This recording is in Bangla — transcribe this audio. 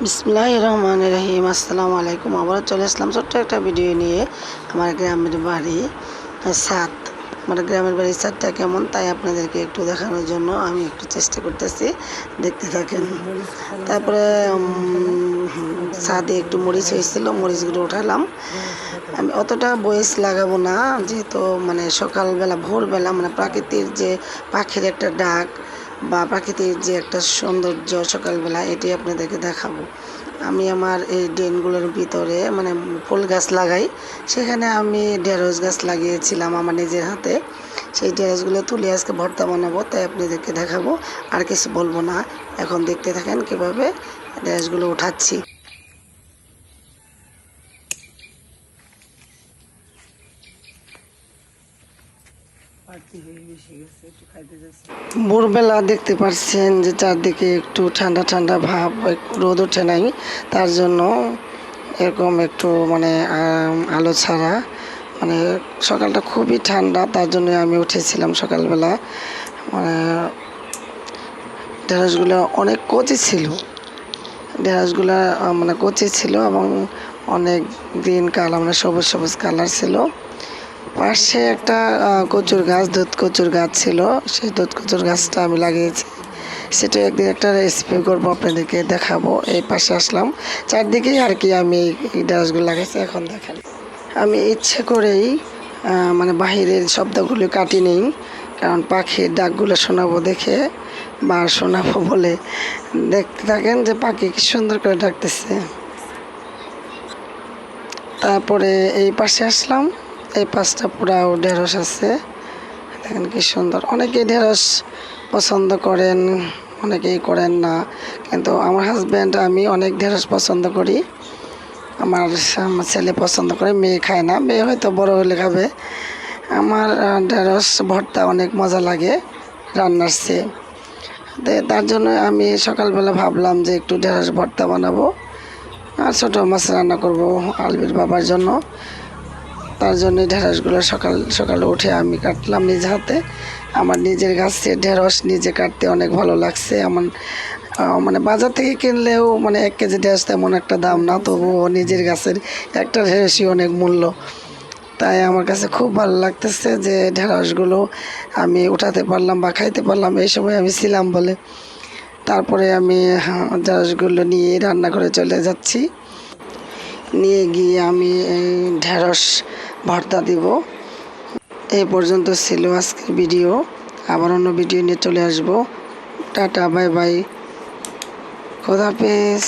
বিসমিল্লাহির রহমানির রহিম। আসসালামু আলাইকুম। আবার চলে আসলাম ছোট্ট একটা ভিডিও নিয়ে। আমার গ্রামের বাড়ি ছাদ, আমার গ্রামের বাড়ির ছাদটা কেমন তাই আপনাদেরকে একটু দেখানোর জন্য আমি একটু চেষ্টা করতেছি, দেখতে থাকেন। তারপরে ছাদে একটু মরিচ হয়েছিল, মরিচগুলো উঠালাম। আমি অতটা বয়স লাগাবো না, যেহেতু মানে সকালবেলা ভোরবেলা মানে প্রাকৃতিক যে পাখির একটা ডাক বা প্রাকৃতিক যে একটা সৌন্দর্য সকালবেলা, এটি আপনাদেরকে দেখাবো। আমি আমার এই ড্রেনগুলোর ভিতরে মানে ফুল গাছ লাগাই, সেখানে আমি ঢেঁড়স গাছ লাগিয়েছিলাম আমার নিজের হাতে। সেই ঢেঁড়সগুলো তুলে আজকে ভর্তা বানাবো, তাই আপনাদেরকে দেখাবো। আর কিছু বলবো না, এখন দেখতে থাকেন কীভাবে ঢেঁড়সগুলো উঠাচ্ছি। ভোরবেলা দেখতে পাচ্ছেন যে চারদিকে একটু ঠান্ডা ঠান্ডা ভাব, রোদ ওঠে নাই, তার জন্য এরকম একটু মানে আলো ছাড়া, মানে সকালটা খুবই ঠান্ডা, তার জন্য আমি উঠেছিলাম সকালবেলা। মানে ঢেঁড়সগুলো অনেক কচি ছিল, ঢেঁড়সগুলো মানে কচি ছিল এবং অনেক গ্রিন কালার মানে সবুজ সবুজ কালার ছিল। পাশে একটা কচুর গাছ, দুধ কচুর গাছ ছিল, সেই দুধ কচুর গাছটা আমি লাগিয়েছি। সেটা একদিন একটা রেসিপি করবো, আপনাদেরকে দেখাবো। এই পাশে আসলাম, চারদিকেই আর কি আমি এই ঢেঁড়সগুলো লাগাইছি। এখন দেখেন, আমি ইচ্ছে করেই মানে বাহিরের শব্দগুলো কাটি নেই, কারণ পাখির ডাকগুলো শোনাবো দেখে বা শোনাবো বলে। দেখতে থাকেন যে পাখি কি সুন্দর করে ডাকতেছে। তারপরে এই পাশে আসলাম, এই পাশটা পুরাও ঢেঁড়স আছে, দেখেন কি সুন্দর। অনেকেই ঢেঁড়স পছন্দ করেন, অনেকেই করেন না, কিন্তু আমার হাজব্যান্ড আমি অনেক ঢেঁড়স পছন্দ করি। আমার ছেলে পছন্দ করে, মেয়ে খায় না, মেয়ে হয়তো বড় হলে খাবে। আমার ঢেঁড়স ভর্তা অনেক মজা লাগে রান্নার চেয়ে। তার জন্য আমি সকালবেলা ভাবলাম যে একটু ঢেঁড়স ভর্তা বানাবো আর ছোটো মাছ রান্না করব আলবির বাবার জন্য। তার জন্য ঢেঁড়সগুলো সকাল সকালে উঠে আমি কাটলাম নিজ হাতে। আমার নিজের গাছে ঢেঁড়স নিজে কাটতে অনেক ভালো লাগছে। আমার মানে বাজার থেকে কিনলেও মানে 1 কেজি ঢেঁড়স তেমন একটা দাম না, তবুও নিজের গাছের একটা ঢেঁড়সই অনেক মূল্য। তাই আমার কাছে খুব ভালো লাগতেছে যে ঢেঁড়সগুলো আমি উঠাতে পারলাম বা খাইতে পারলাম এই সময় আমি ছিলাম বলে। তারপরে আমি ঢেঁড়সগুলো নিয়ে রান্নাঘরে চলে যাচ্ছি, নিয়ে গিয়ে আমি এই ঢেঁড়স ভর্তা দিব। এই পর্যন্ত ছিল আজকের ভিডিও, আবার অন্য ভিডিও নিয়ে চলে আসবো। টাটা, বাই বাই, খোদা হাফেজ।